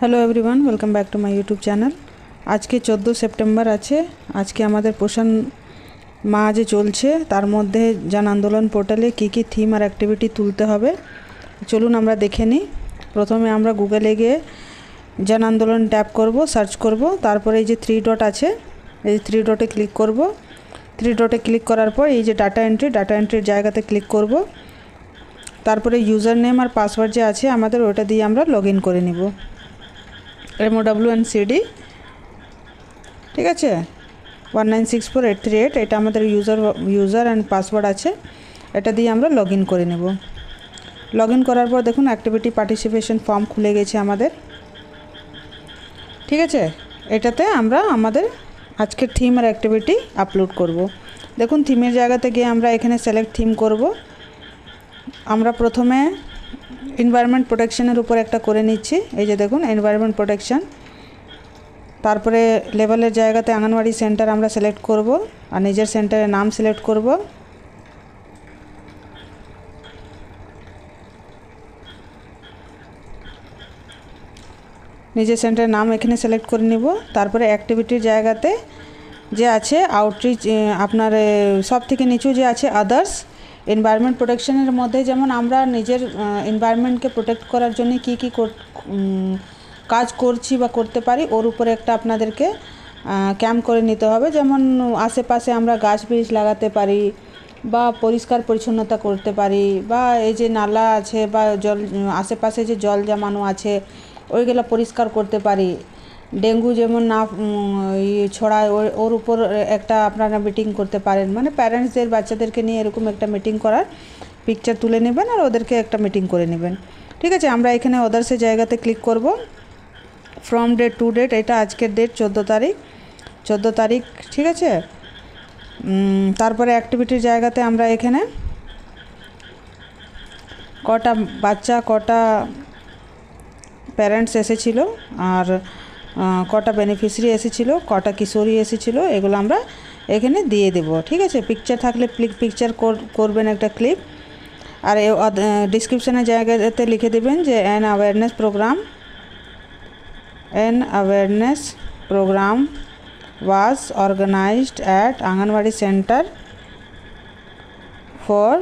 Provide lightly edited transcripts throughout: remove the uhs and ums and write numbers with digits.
Hello everyone, welcome back to my YouTube channel. আজকে 14 September আছে। আজকে আমাদের পোষণ মাহ যে চলছে তার মধ্যে জন আন্দোলন পোর্টালে কী কী থিম আর অ্যাক্টিভিটি তুলতে হবে চলুন আমরা দেখে নিই। প্রথমে আমরা গুগলে গিয়ে জন আন্দোলন ট্যাপ করব, সার্চ করব। তারপরে এই যে 3 ডট আছে, এই 3 ডটে ক্লিক করব। 3 ডটে ক্লিক করার পর এই যে ডাটা এন্ট্রির জায়গাতে ক্লিক করব। তারপরে ইউজার নেম আর পাসওয়ার্ড যে আছে আমাদের ওটা দিয়ে আমরা লগ ইন করে নিব। MOWNCD, ঠিক আছে, 1964838, এটা আমাদের ইউজার অ্যান্ড পাসওয়ার্ড আছে, এটা দিয়ে আমরা লগ ইন করে নেব। লগ ইন করার পর দেখুন অ্যাক্টিভিটি পার্টিসিপেশন ফর্ম খুলে গেছে আমাদের, ঠিক আছে। এটাতে আমরা আমাদের আজকের থিম আর অ্যাক্টিভিটি আপলোড করব। দেখুন থিমের জায়গাতে গিয়ে আমরা এখানে সিলেক্ট থিম করব। আমরা প্রথমে এনভায়রনমেন্ট প্রোটেকশনের উপর একটা করে নিচ্ছি। এই যে দেখুন এনভায়রনমেন্ট প্রোটেকশন। তারপরে লেভেলের জায়গাতে আঙ্গনওয়াড়ি সেন্টার আমরা সিলেক্ট করব আর নিজের সেন্টারের নাম সিলেক্ট করব। নিজের সেন্টারের নাম এখানে সিলেক্ট করে নিব। তারপরে অ্যাক্টিভিটির জায়গাতে যে আছে আউটরিচ, আপনার সব থেকে নিচু যে আছে আদার্স, এনভায়রনমেন্ট প্রোটেকশনের মধ্যে যেমন আমরা নিজের এনভায়রনমেন্টকে প্রোটেক্ট করার জন্য কী কী কাজ করছি বা করতে পারি ওর উপরে একটা আপনাদেরকে ক্যাম্প করে নিতে হবে। যেমন আশেপাশে আমরা গাছ বীজ লাগাতে পারি বা পরিষ্কার পরিচ্ছন্নতা করতে পারি, বা এই যে নালা আছে বা জল আশেপাশে যে জল জমানো আছে ওইগুলো পরিষ্কার করতে পারি। ডেঙ্গু যেমন না ছড়ায় ওর উপর একটা আপনারা মিটিং করতে পারেন, মানে প্যারেন্টসদের বাচ্চাদেরকে নিয়ে এরকম একটা মিটিং করার পিকচার তুলে নেবেন আর ওদেরকে একটা মিটিং করে নেবেন, ঠিক আছে। আমরা এখানে আদার্সের জায়গাতে ক্লিক করব। ফ্রম ডেট টু ডেট, এটা আজকের ডেট 14 তারিখ, ঠিক আছে। তারপরে অ্যাক্টিভিটির জায়গাতে আমরা এখানে কটা বাচ্চা, কটা প্যারেন্টস এসেছিলো আর কটা বেনিফিশিয়ারি এসেছিলো, কটা কিশোরী এসেছিলো, এগুলো আমরা এখানে দিয়ে দেব, ঠিক আছে। পিকচার থাকলে পিকচার করবেন একটা ক্লিপ। আর ডিসক্রিপশানের জায়গাতে লিখে দেবেন যে an awareness program was organized at Anganwadi Center for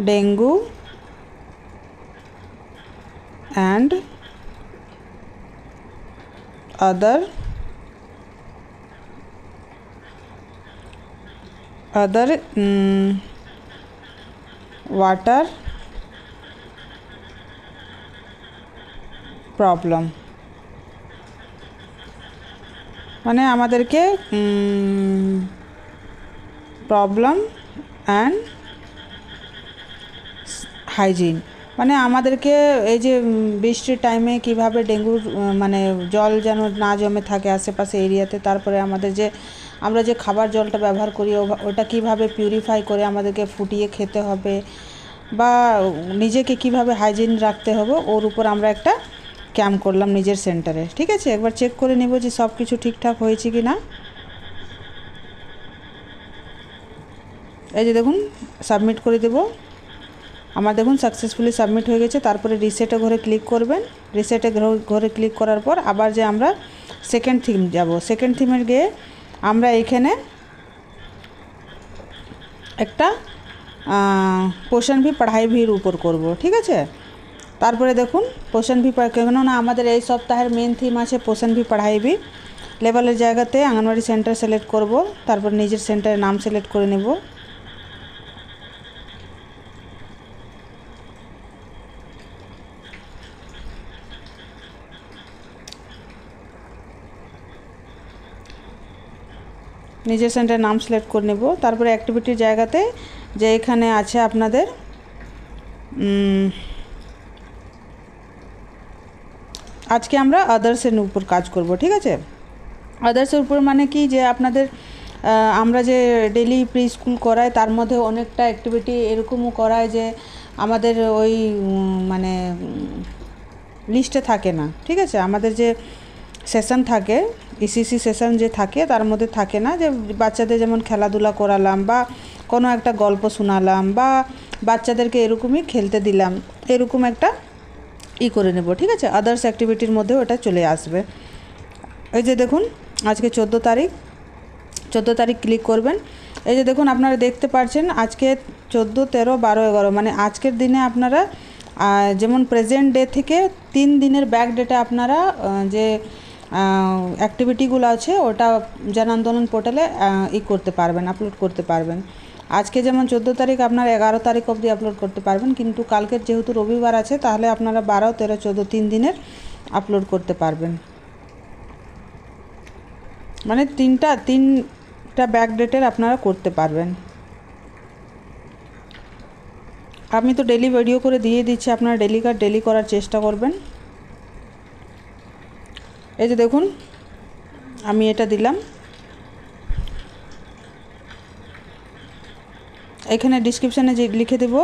dengue and other water problem, মানে আমাদেরকে প্রবলেম অ্যান্ড হাইজিন, মানে আমাদেরকে এই যে বৃষ্টির টাইমে কিভাবে ডেঙ্গুর মানে জল যেন না জমে থাকে আশেপাশে এরিয়াতে। তারপরে আমাদের যে আমরা যে খাবার জলটা ব্যবহার করি ওটা কিভাবে পিউরিফাই করে আমাদেরকে ফুটিয়ে খেতে হবে, বা নিজেকে কিভাবে হাইজিন রাখতে হবে ওর উপর আমরা একটা ক্যাম্প করলাম নিজের সেন্টারে, ঠিক আছে। একবার চেক করে নেব যে সব কিছু ঠিকঠাক হয়েছে কি না। এই যে দেখুন সাবমিট করে দেব। আমার দেখুন সাকসেসফুলি সাবমিট হয়ে গেছে। তারপরে রিসেটে ঘরে ক্লিক করবেন। রিসেটে ঘরে ক্লিক করার পর আবার যে আমরা সেকেন্ড থিম যাব, সেকেন্ড থিমের গিয়ে আমরা এইখানে একটা পোষণ ভি পড়াই ভির উপর করব, ঠিক আছে। তারপরে দেখুন পোষণ ভি, কেননা আমাদের এই সপ্তাহের মেন থিম আছে পোষণ ভি পড়াই ভি। লেভেলের জায়গাতে আঙ্গনওয়াড়ি সেন্টার সিলেক্ট করব। তারপর নিজের সেন্টারের নাম সিলেক্ট করে নেব। নিজের সেন্টারের নাম সিলেক্ট করে নেব। তারপরে অ্যাক্টিভিটির জায়গাতে যে এখানে আছে আপনাদের আজকে আমরা আদার্সের উপর কাজ করব, ঠিক আছে। আদার্সের উপর মানে কি, যে আপনাদের আমরা যে ডেলি প্রি স্কুল করাই তার মধ্যে অনেকটা অ্যাক্টিভিটি এরকমও করায় যে আমাদের ওই মানে লিস্টে থাকে না, ঠিক আছে। আমাদের যে সেশন থাকে, ইসিসি সেশন যে থাকে তার মধ্যে থাকে না, যে বাচ্চাদের যেমন খেলাধুলা করালাম বা কোনো একটা গল্প শোনালাম বা বাচ্চাদেরকে এরকমই খেলতে দিলাম, এরকম একটা করে নেব। ঠিক আছে, আদার্স অ্যাক্টিভিটির মধ্যেও এটা চলে আসবে। এই যে দেখুন আজকে 14 তারিখ ক্লিক করবেন। এই যে দেখুন আপনারা দেখতে পাচ্ছেন আজকে 14, 13, 12, 11 মানে আজকের দিনে আপনারা যেমন প্রেজেন্ট ডে থেকে 3 দিনের ব্যাক ডেটে আপনারা যে অ্যাক্টিভিটিগুলো আছে ওটা জন আন্দোলন পোর্টালে করতে পারবেন, আপলোড করতে পারবেন। আজকে যেমন 14 তারিখ আপনারা 11 তারিখ অবধি আপলোড করতে পারবেন, কিন্তু কালকের যেহেতু রবিবার আছে তাহলে আপনারা 12, 13, 14 3 দিনের আপলোড করতে পারবেন। মানে তিনটা ব্যাক ডেটের আপনারা করতে পারবেন। আমি তো ডেলি ভিডিও করে দিয়ে দিচ্ছি, আপনারা ডেলি করার চেষ্টা করবেন। এই যে দেখুন আমি এটা দিলাম, এখানে ডিসক্রিপশানে যে লিখে দেব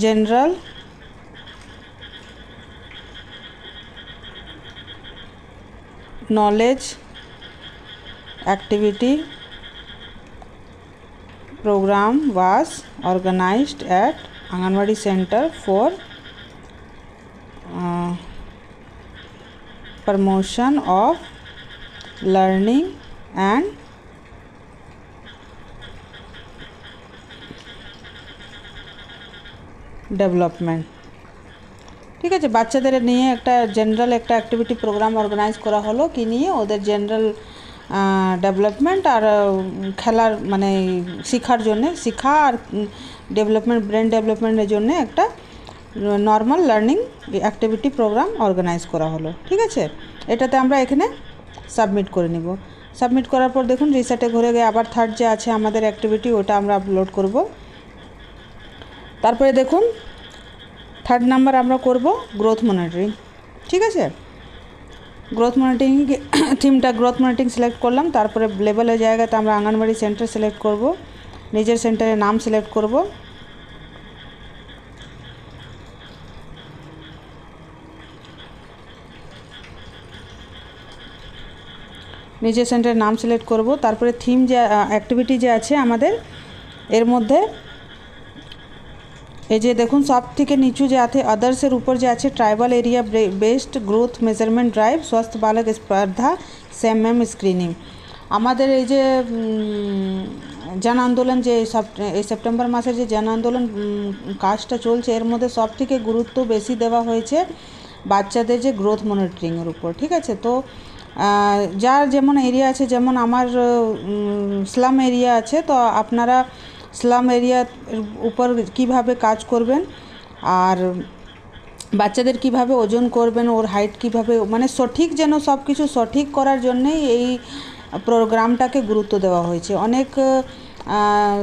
general knowledge activity program was organized at Anganwadi Center for promotion of learning and development। ঠিক আছে, বাচ্চাদের নিয়ে একটা জেনারেল একটা অ্যাক্টিভিটি প্রোগ্রাম অর্গানাইজ করা হলো, কি নিয়ে ওদের জেনারেল ডেভেলপমেন্ট আর খেলার মানে শেখা আর ডেভেলপমেন্ট, ব্রেন ডেভেলপমেন্টের জন্য একটা normal learning activity program organize করা হলো। ঠিক আছে, এটাতে আমরা এখানে সাবমিট করে নিব। সাবমিট করার পর দেখুন রিসেটে ঘুরে গিয়ে আবার থার্ড যে আছে আমাদের অ্যাক্টিভিটি ওটা আমরা আপলোড করব। তারপরে দেখুন থার্ড নাম্বার আমরা করব গ্রোথ মনিটরিং। ঠিক আছে, গ্রোথ মনিটরিং থিমটা গ্রোথ মনিটরিং সিলেক্ট করলাম। তারপরে লেভেলের জায়গাতে আমরা আঙ্গনবাড়ি সেন্টার সিলেক্ট করব, নিজের সেন্টারের নাম সিলেক্ট করব। নিজের সেন্টারের নাম সিলেক্ট করব। তারপরে থিম যে অ্যাক্টিভিটি যে আছে আমাদের এর মধ্যে এই যে দেখুন সব থেকে নিচু যে আছে আদার্সের উপর যে আছে tribal area based growth measurement drive Swasth Balak Spardha SMM screening. আমাদের এই যে জন আন্দোলন যে এই সেপ্টেম্বর মাসের যে জন আন্দোলন কাজটা চলছে এর মধ্যে সব থেকে গুরুত্ব বেশি দেওয়া হয়েছে বাচ্চাদের যে গ্রোথ মনিটরিংয়ের উপর। ঠিক আছে, তো যার যেমন এরিয়া আছে, যেমন আমার স্লাম এরিয়া আছে, তো আপনারা স্লাম এরিয়ার উপর কিভাবে কাজ করবেন আর বাচ্চাদের কিভাবে ওজন করবেন, ওর হাইট কিভাবে মানে সঠিক যেন সব কিছু সঠিক করার জন্যেই এই প্রোগ্রামটাকে গুরুত্ব দেওয়া হয়েছে। অনেক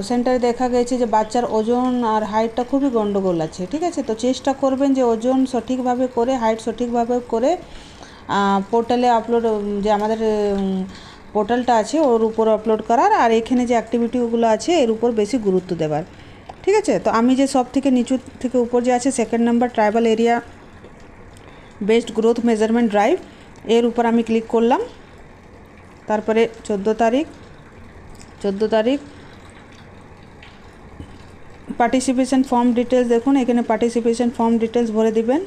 সেন্টারে দেখা গেছে যে বাচ্চার ওজন আর হাইটটা খুবই গন্ডগোল আছে। ঠিক আছে, তো চেষ্টা করবেন যে ওজন সঠিকভাবে করে হাইট সঠিকভাবে করে পোর্টালে আপলোড যে আমাদের পোর্টালটা আছে ওর উপর আপলোড করার, আর এখানে যে অ্যাক্টিভিটিগুলো আছে এর উপর বেশি গুরুত্ব দেওয়ার। ঠিক আছে, তো আমি যে সব থেকে নিচু থেকে উপর যে আছে second number tribal area based growth measurement drive এর উপর আমি ক্লিক করলাম। তারপরে 14 তারিখ পার্টিসিপেশন ফর্ম ডিটেলস দেখুন, এখানে পার্টিসিপেশন ফর্ম ডিটেলস ভরে দিবেন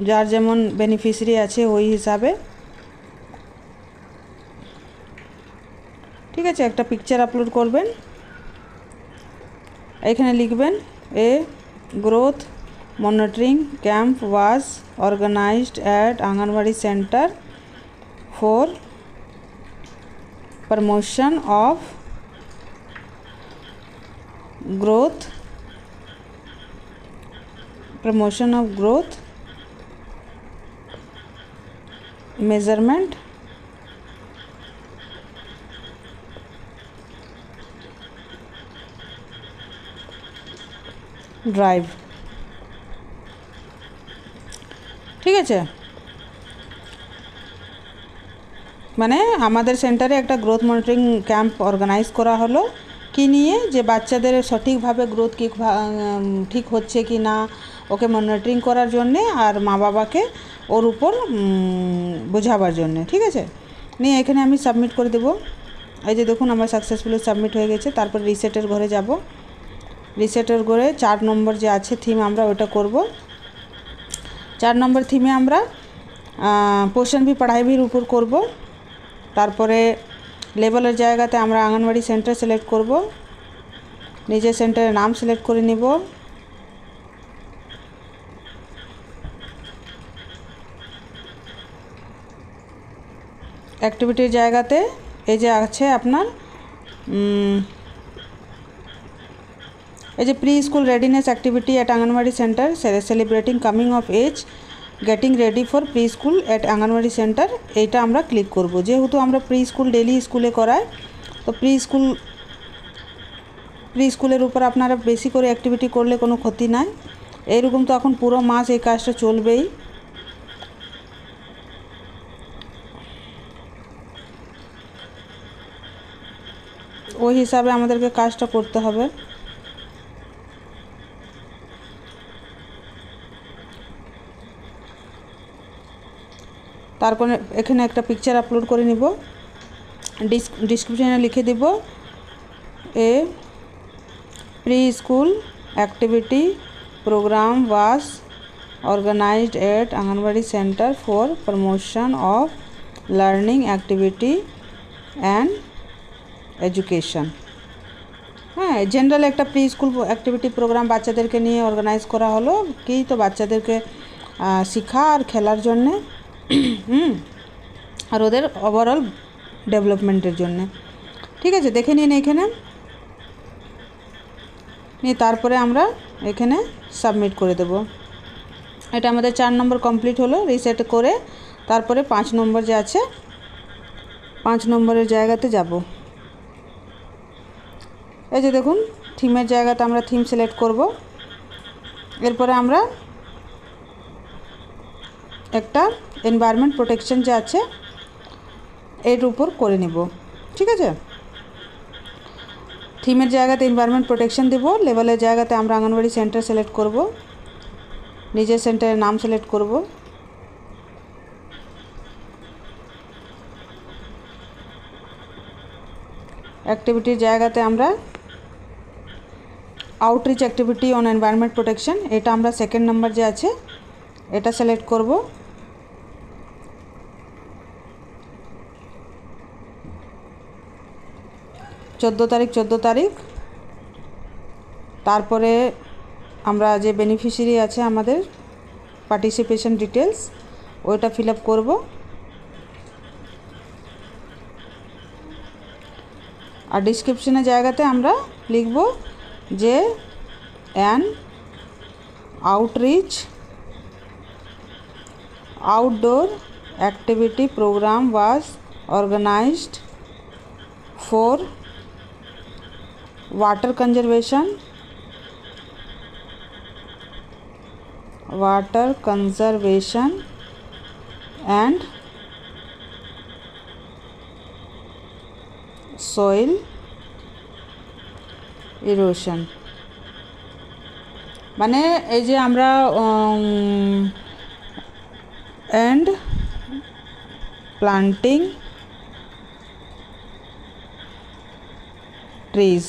যার যেমন বেনিফিশিয়ারি আছে ওই হিসাবে। ঠিক আছে, একটা পিকচার আপলোড করবেন, এখানে লিখবেন growth monitoring camp was organized at anganwadi centre for promotion of growth measurement drive. ঠিক আছে, মানে আমাদের সেন্টারে একটা গ্রোথ মনিটরিং ক্যাম্প অর্গানাইজ করা হলো, কি নিয়ে যে বাচ্চাদের সঠিকভাবে গ্রোথ কি ঠিক হচ্ছে কি না ওকে মনিটরিং করার জন্যে আর মা বাবাকে ওর উপর বোঝাবার জন্যে। ঠিক আছে, নিয়ে এখানে আমি সাবমিট করে দেব। এই যে দেখুন আমার সাকসেসফুলি সাবমিট হয়ে গেছে। তারপর রিসেটের ঘরে যাব। রিসেটের ঘরে 4 নম্বর যে আছে থিম আমরা ওটা করব। 4 নম্বর থিমে আমরা পোষণ ভি পড়াই ভির উপর করব। তারপরে লেবেলের জায়গাতে আমরা আঙ্গনবাড়ি সেন্টার সিলেক্ট করব। নিজের সেন্টারের নাম সিলেক্ট করে নিব। অ্যাক্টিভিটির জায়গাতে এই যে আছে আপনার এই যে preschool readiness activity at anganwadi centre celebrating coming of age getting ready for preschool at anganwadi centre, এইটা আমরা ক্লিক করব। যেহেতু আমরা প্রি স্কুল ডেলি স্কুলে করাই, তো প্রি স্কুলের উপর আপনারা বেশি করে অ্যাক্টিভিটি করলে কোনো ক্ষতি নাই। এইরকম তো এখন পুরো মাস এই কাজটা চলবেই। ওই হিসাবে আমাদেরকে কাজটা করতে হবে। তারপরে এখানে একটা পিকচার আপলোড করে নিব। ডিসক্রিপশনে লিখে দিব a preschool activity program was organized at Anganwadi Center for Promotion of Learning Activity and Education। হ্যাঁ, জেনারেল একটা প্রি স্কুল অ্যাক্টিভিটি প্রোগ্রাম বাচ্চাদেরকে নিয়ে অর্গানাইজ করা হলো, কি তো বাচ্চাদেরকে শেখা আর খেলার জন্যে আর ওদের ওভারঅল ডেভেলপমেন্টের জন্যে। ঠিক আছে, দেখে নিন এখানে নিয়ে তারপরে আমরা এখানে সাবমিট করে দেব। এটা আমাদের 4 নম্বর কমপ্লিট হলো। রিসেট করে তারপরে 5 নম্বর যে আছে 5 নম্বরের জায়গাতে যাব। এই যে দেখুন থিমের জায়গাতে আমরা থিম সিলেক্ট করব। এরপরে আমরা একটা এনভায়রনমেন্ট প্রোটেকশন যে আছে এর উপর করে নিব। ঠিক আছে, থিমের জায়গাতে এনভায়রনমেন্ট প্রোটেকশন দেব। লেভেলের জায়গাতে আমরা আঙ্গনবাড়ি সেন্টার সিলেক্ট করব। নিজের সেন্টারের নাম সিলেক্ট করব। অ্যাক্টিভিটির জায়গাতে আমরা outreach activity on environment protection, এটা আমরা 2nd নম্বর যে আছে এটা সিলেক্ট করব। চোদ্দো তারিখ। তারপরে আমরা যে বেনিফিশিয়ারি আছে আমাদের পার্টিসিপেশন ডিটেলস ওইটা ফিল আপ করব। আর ডিসক্রিপশনের জায়গাতে আমরা লিখব যে an outreach outdoor activity program was organized for water conservation and soil erosion। মানে এই যে আমরা and planting trees,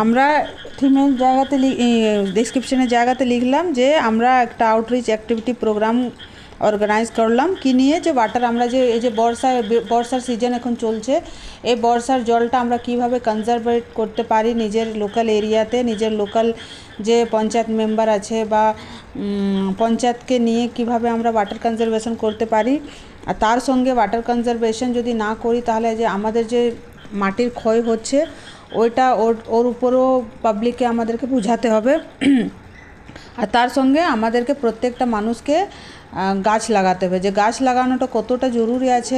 আমরা থিমের জায়গাতে ডেসক্রিপশনের জায়গাতে লিখলাম যে আমরা একটা আউটরিচ অ্যাক্টিভিটি প্রোগ্রাম অর্গানাইজ করলাম কি নিয়ে, যে ওয়াটার আমরা যে এই যে বর্ষার সিজন এখন চলছে, এই বর্ষার জলটা আমরা কিভাবে কনজারভেট করতে পারি নিজের লোকাল এরিয়াতে, নিজের লোকাল যে পঞ্চায়েত মেম্বার আছে বা পঞ্চায়েতকে নিয়ে কিভাবে আমরা ওয়াটার কনজারভেশন করতে পারি। আর তার সঙ্গে ওয়াটার কনজারভেশন যদি না করি তাহলে যে আমাদের যে মাটির ক্ষয় হচ্ছে ওইটা ওর উপরও পাবলিককে আমাদেরকে বোঝাতে হবে। আর তার সঙ্গে আমাদেরকে প্রত্যেকটা মানুষকে গাছ লাগাতে হবে, যে গাছ লাগানোটা কতটা জরুরি আছে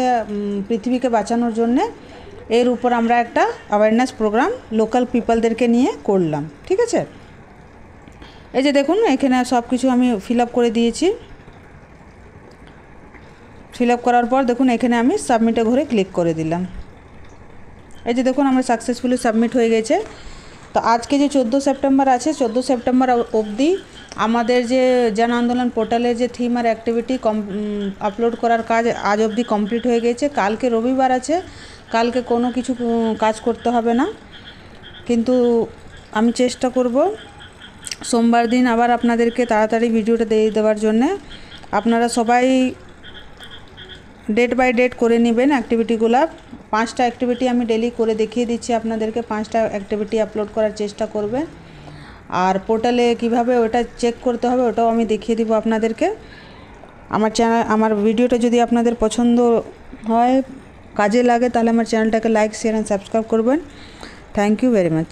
পৃথিবীকে বাঁচানোর জন্যে, এর উপর আমরা একটা অ্যাওয়ারনেস প্রোগ্রাম লোকাল পিপলদেরকে নিয়ে করলাম। ঠিক আছে, এই যে দেখুন এখানে সব কিছু আমি ফিল আপ করে দিয়েছি। ফিল আপ করার পর দেখুন এখানে আমি সাবমিটে ঘরে ক্লিক করে দিলাম। এই যে দেখুন আমার সাকসেসফুলি সাবমিট হয়ে গেছে। তো আজকে যে 14 সেপ্টেম্বর আছে, 14 সেপ্টেম্বর অবধি আমাদের যে জন আন্দোলন পোর্টালের যে থিম আর অ্যাক্টিভিটি আপলোড করার কাজ আজ অবধি কমপ্লিট হয়ে গেছে। কালকে রবিবার আছে, কালকে কোনো কিছু কাজ করতে হবে না, কিন্তু আমি চেষ্টা করব সোমবার দিন আবার আপনাদেরকে তাড়াতাড়ি ভিডিওটা দিয়ে দেওয়ার জন্যে। আপনারা সবাই ডেট বাই ডেট করে নেবেন অ্যাক্টিভিটিগুলো। 5টা অ্যাক্টিভিটি আমি ডেলি করে দেখিয়ে দিচ্ছি আপনাদেরকে। 5টা অ্যাক্টিভিটি আপলোড করার চেষ্টা করবেন। আর পোর্টালে কিভাবে ওটা চেক করতে হবে ওটাও আমি দেখিয়ে দিব আপনাদেরকে। আমার ভিডিওটা যদি আপনাদের পছন্দ হয়, কাজে লাগে, তাহলে আমার চ্যানেলটাকে লাইক, শেয়ার অ্যান্ড সাবস্ক্রাইব করবেন। Thank you very much.